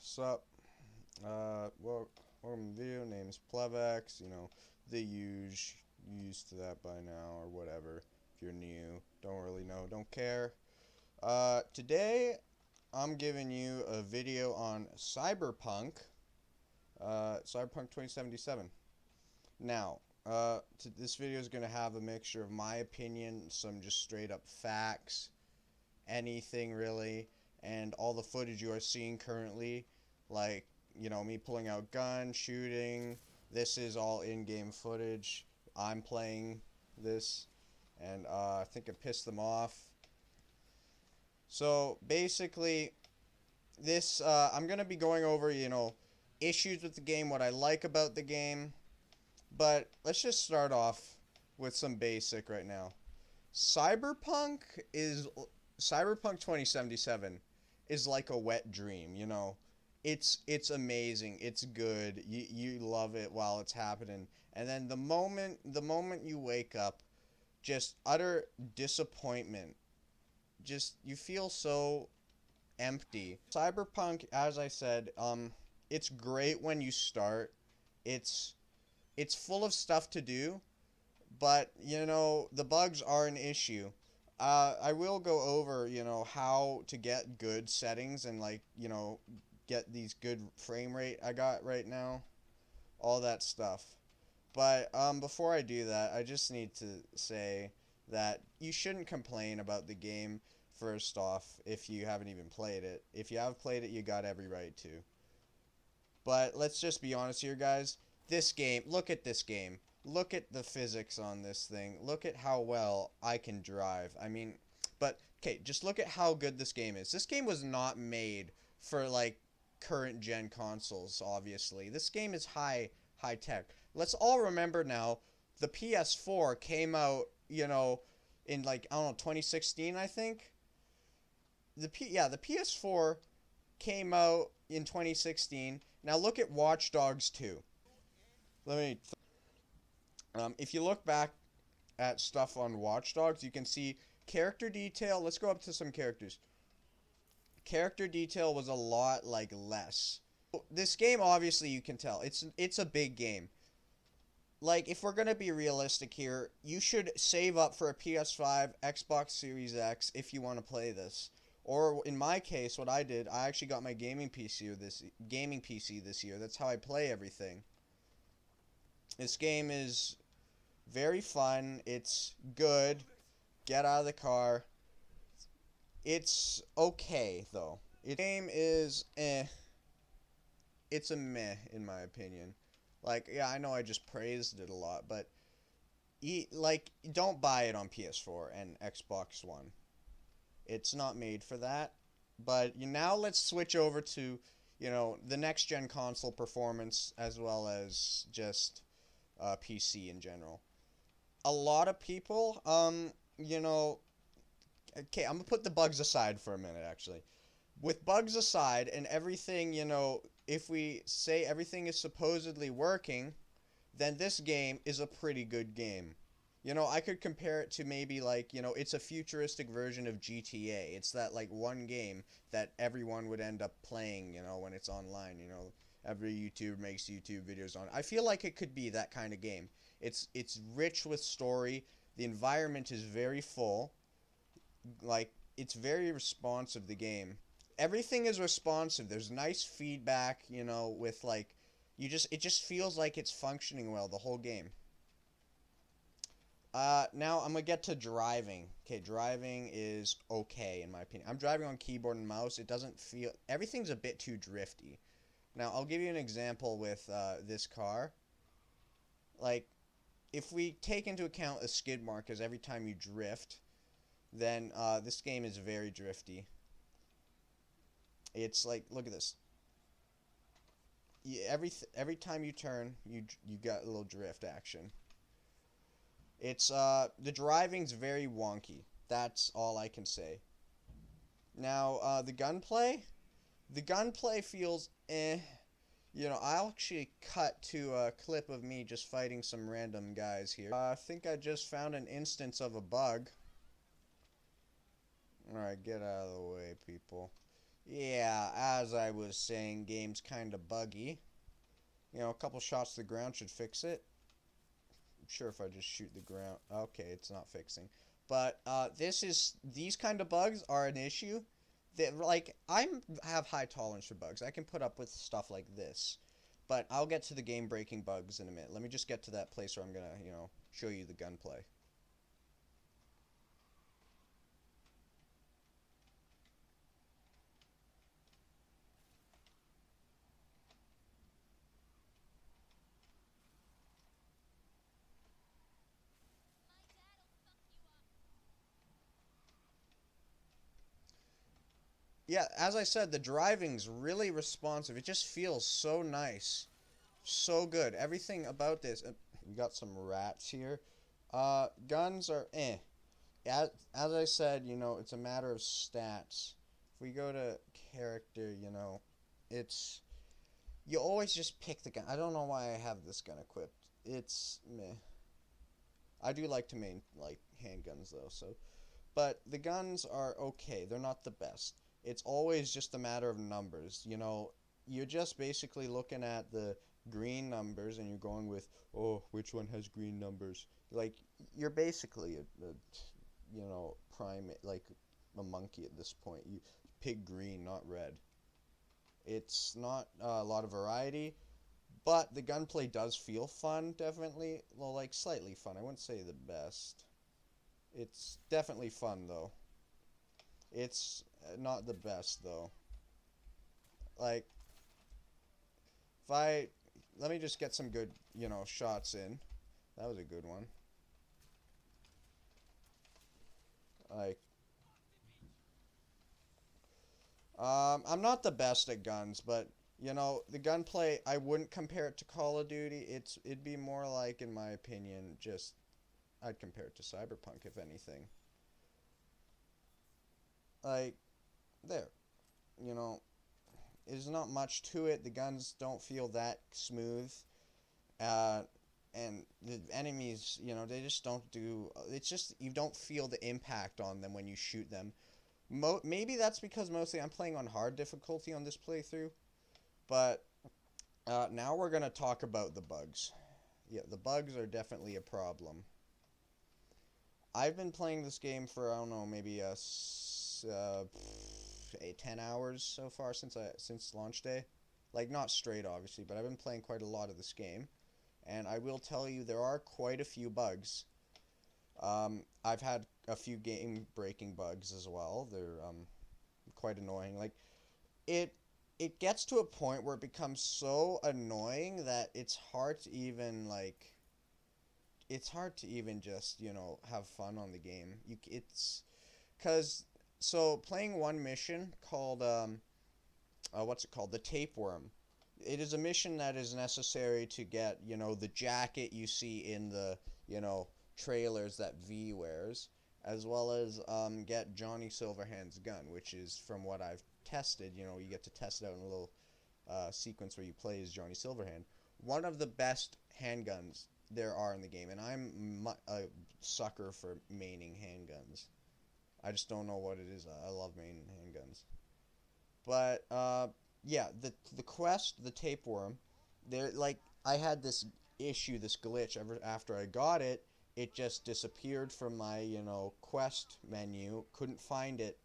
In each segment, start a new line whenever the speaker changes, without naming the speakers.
sup? Well, welcome to the video. Name is Plevex. The used to that by now or whatever. If you're new, don't really know, don't care. Today I'm giving you a video on cyberpunk. Cyberpunk 2077. Now, this video is gonna have a mixture of my opinion, some just straight up facts, anything really, and all the footage you are seeing currently, like, me pulling out guns, shooting. This is all in-game footage. I'm playing this, and I think it pissed them off. So basically, this I'm gonna be going over, issues with the game, what I like about the game. But let's just start off with some basic right now. Cyberpunk is Cyberpunk 2077 is like a wet dream, It's amazing. It's good. You love it while it's happening. And then the moment you wake up, just utter disappointment. Just you feel so empty. Cyberpunk, as I said, it's great when you start. It's full of stuff to do, but the bugs are an issue. I will go over how to get good settings and get these good frame rate I got right now, all that stuff. But before I do that, I just need to say that you shouldn't complain about the game. First off, if you haven't even played it. If you have played it, you got every right to. But let's just be honest here, guys. This game, look at this game. Look at the physics on this thing. Look at how well I can drive. I mean, but, okay, just look at how good this game is. This game was not made for, current gen consoles, obviously. This game is high tech. Let's all remember now, the PS4 came out, in, I don't know, 2016, I think? The PS4 came out in 2016. Now look at Watch Dogs 2. If you look back at stuff on Watch Dogs, you can see character detail. Let's go up to some characters. Character detail was a lot less. This game, obviously, you can tell it's a big game. If we're gonna be realistic here, you should save up for a PS5, Xbox Series X if you want to play this. Or in my case, what I did, I actually got my gaming PC this year. That's how I play everything. This game is very fun. It's good. Get out of the car. It's okay, though. The game is It's a meh, in my opinion. Yeah, I know I just praised it a lot, but don't buy it on PS4 and Xbox One. It's not made for that. But now let's switch over to, the next gen console performance as well as just PC in general. A lot of people, okay, I'm gonna put the bugs aside for a minute, actually. With bugs aside and everything, if we say everything is supposedly working, then this game is a pretty good game. I could compare it to maybe it's a futuristic version of GTA. It's that one game that everyone would end up playing, when it's online, Every YouTuber makes YouTube videos on it. I feel like it could be that kind of game. It's rich with story. The environment is very full. It's very responsive, the game. Everything is responsive. There's nice feedback, with it just feels like it's functioning well, the whole game. Now I'm gonna get to driving. Okay, driving is okay in my opinion. I'm driving on keyboard and mouse. It doesn't feel, everything's a bit too drifty. Now I'll give you an example with this car. If we take into account a skid mark as every time you drift, then this game is very drifty. It's look at this. Every time you turn, you got a little drift action. It's the driving's very wonky. That's all I can say. Now the gunplay feels eh. I'll actually cut to a clip of me just fighting some random guys here. I think I just found an instance of a bug. Alright, get out of the way, people. Yeah, as I was saying, game's kind of buggy. You know, a couple shots to the ground should fix it. I'm sure if I just shoot the ground. Okay, it's not fixing. But these kind of bugs are an issue. That like I'm have high tolerance for bugs. I can put up with stuff like this. But I'll get to the game breaking bugs in a minute. Let me just get to that place where I'm gonna, show you the gunplay. Yeah, as I said, the driving's really responsive. It just feels so nice. So good. Everything about this. We got some rats here. Guns are eh. As I said, it's a matter of stats. If we go to character, it's you always just pick the gun. I don't know why I have this gun equipped. It's meh. I do like to main like handguns though, so but the guns are okay. They're not the best. It's always just a matter of numbers. You're just basically looking at the green numbers and you're going with, oh, which one has green numbers? Like you're basically primate like a monkey at this point. You pick green, not red. It's not a lot of variety, but the gunplay does feel fun, definitely. Well, like slightly fun. I wouldn't say the best. It's definitely fun though. It's not the best though. Like if I let me just get some good, shots in. That was a good one. Like I'm not the best at guns, but the gunplay I wouldn't compare it to Call of Duty. It'd be more like in my opinion just I'd compare it to Cyberpunk if anything. Like there, you know, there's not much to it. The guns don't feel that smooth. Uh, and the enemies, they just don't do. It's just you don't feel the impact on them when you shoot them. Maybe that's because mostly I'm playing on hard difficulty on this playthrough. But now we're gonna talk about the bugs. Yeah, the bugs are definitely a problem. I've been playing this game for I don't know maybe 10 hours so far since launch day. Like not straight obviously, but I've been playing quite a lot of this game, and I will tell you there are quite a few bugs. I've had a few game breaking bugs as well. They're quite annoying. Like it it gets to a point where it becomes so annoying that it's hard to even just have fun on the game. It's because so playing one mission called what's it called, the tapeworm. It is a mission that is necessary to get the jacket you see in the trailers that V wears, as well as get Johnny Silverhand's gun, which is from what I've tested. You get to test it out in a little sequence where you play as Johnny Silverhand. One of the best handguns there are in the game, and I'm a sucker for maining handguns. I just don't know what it is. I love maining handguns. But yeah, the quest, the tapeworm, there like I had this issue, this glitch. Ever after I got it, it just disappeared from my quest menu. Couldn't find it.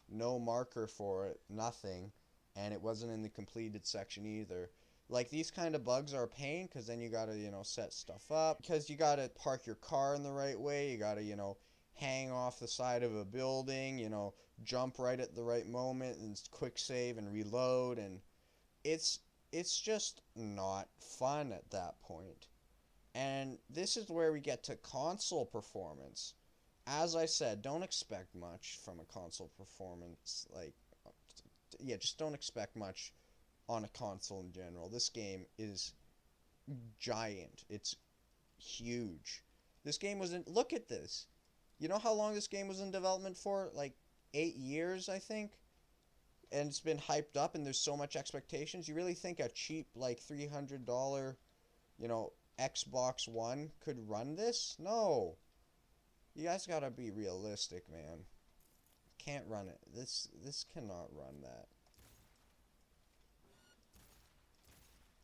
No marker for it. Nothing, and it wasn't in the completed section either. Like these kind of bugs are a pain because then you gotta set stuff up because you gotta park your car in the right way. You gotta hang off the side of a building. Jump right at the right moment and quick save and reload, and it's it's just not fun at that point. And this is where we get to console performance. As I said, don't expect much from a console performance. Like, yeah, just don't expect much on a console in general. This game is giant. It's huge. This game was in. Look at this. You know how long this game was in development for? Like 8 years, I think. And it's been hyped up, and there's so much expectations. You really think a cheap like $300, Xbox One could run this? No. You guys gotta be realistic, man. Can't run it. This cannot run that.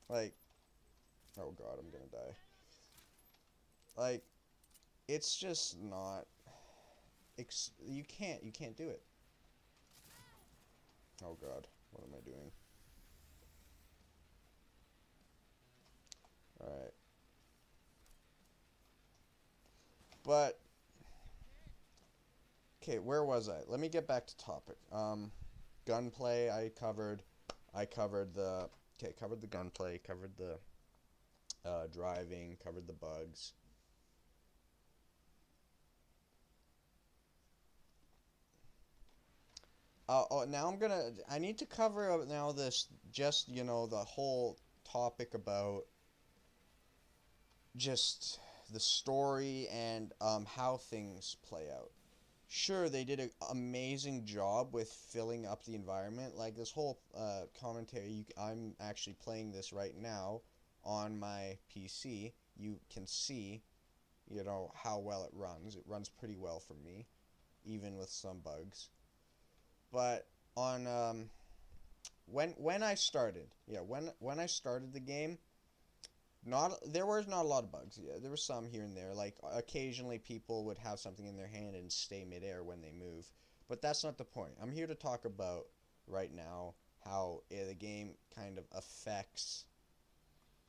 Like, oh god, I'm gonna die. Like, it's just not. You can't do it. Oh god, what am I doing? All right, but okay, where was I? Let me get back to topic. Gunplay I covered. I covered the covered the gunplay, covered the driving, covered the bugs. Now I need to cover now this, just, the whole topic about just the story and how things play out. Sure, they did an amazing job with filling up the environment. Like this whole commentary, I'm actually playing this right now on my PC. You can see, how well it runs. It runs pretty well for me, even with some bugs. But on when I started, when I started the game, not there was not a lot of bugs. Yeah, there were some here and there. Like occasionally people would have something in their hand and stay midair when they move. But that's not the point. I'm here to talk about right now how the game kind of affects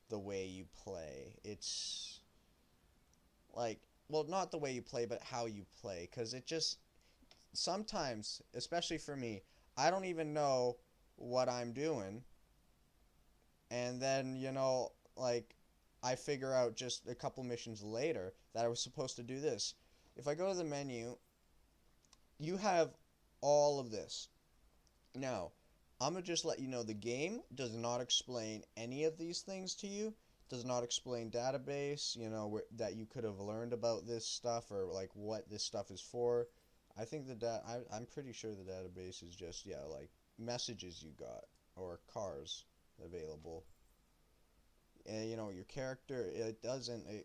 the way you play. It's like, well, not the way you play, but how you play, cuz it just sometimes, especially for me, I don't even know what I'm doing, and then like I figure out just a couple missions later that I was supposed to do this. If I go to the menu, you have all of this. Now, I'm gonna just let you know the game does not explain any of these things to you. Does not explain database, that you could have learned about this stuff, or like what this stuff is for. I think I'm pretty sure the database is just, like messages you got or cars available. And your character, it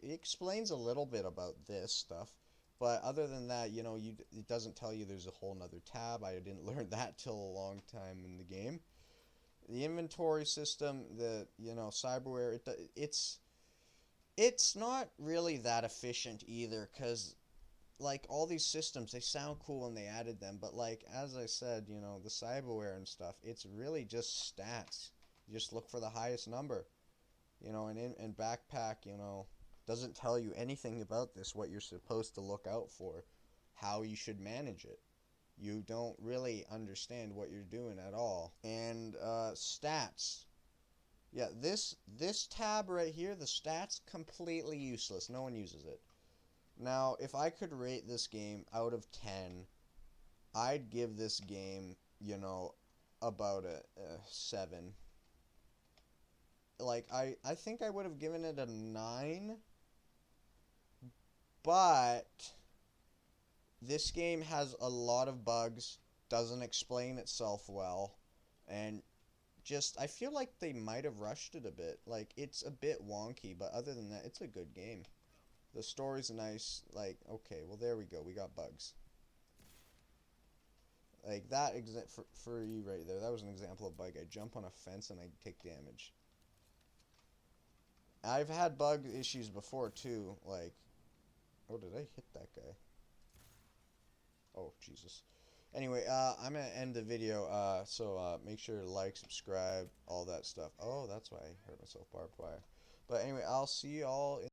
explains a little bit about this stuff, but other than that, it doesn't tell you there's a whole nother tab. I didn't learn that till a long time in the game. The inventory system, the cyberware, it's not really that efficient either, because like all these systems, they sound cool when they added them, but like as I said, the cyberware and stuff, it's really just stats. You just look for the highest number. And backpack, doesn't tell you anything about this, what you're supposed to look out for, how you should manage it. You don't really understand what you're doing at all. And stats. Yeah, this tab right here, the stats, completely useless. No one uses it. Now, if I could rate this game out of 10, I'd give this game, about a 7. Like, I think I would have given it a 9, but this game has a lot of bugs, doesn't explain itself well, and just, I feel like they might have rushed it a bit. Like, it's a bit wonky, but other than that, it's a good game. The story's nice. Like, okay, well, there we go. We got bugs. Like, that, for you right there, that was an example of bug. I jump on a fence and I take damage. I've had bug issues before, too. Like, oh, did I hit that guy? Oh, Jesus. Anyway, I'm gonna end the video, so make sure to like, subscribe, all that stuff. Oh, that's why I hurt myself, barbed wire. But anyway, I'll see you all in